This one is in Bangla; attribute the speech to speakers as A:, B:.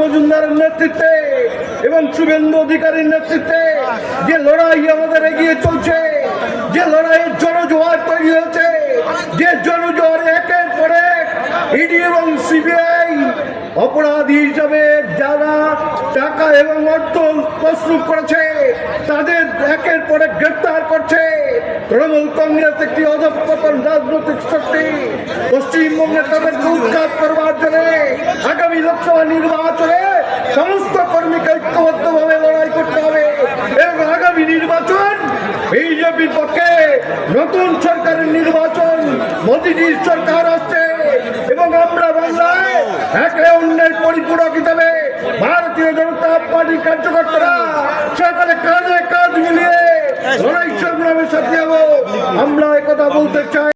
A: মজুমদারের নেতৃত্বে এবং শুভেন্দু অধিকারীর নেতৃত্বে যে লড়াই আমাদের এগিয়ে চলছে, যে লড়াইয়ের জনজোয়ার তৈরি হয়েছে, যে জনজোয়ারে একের পর এক ইডি এবং সিবিআই অপরাধী হিসাবে যারা টাকা এবং অর্থ প্রস্তুত করেছে তাদের একের পর এক গ্রেপ্তার করছে। তৃণমূল কংগ্রেস একটি অধঃপতন রাজনৈতিক শক্তি, পশ্চিমবঙ্গে তাদেরকে উৎখাত করবার জন্য আগামী লোকসভা নির্বাচনে সমস্ত কর্মীকে ঐক্যবদ্ধভাবে লড়াই করতে হবে এবং আগামী নির্বাচন বিজেপির পক্ষে নতুন সরকারের নির্বাচন, মোদীজির সরকার আসছে এবং আমরা বাংলায় একে অন্যের পরিপূরক হিসাবে ভারতীয় জনতা পার্টির কার্যকর্তারা সরকারে কাঁধে কাঁধ মিলিয়ে লড়াই সংগ্রামের সাথে আমরা একথা বলতে চাই।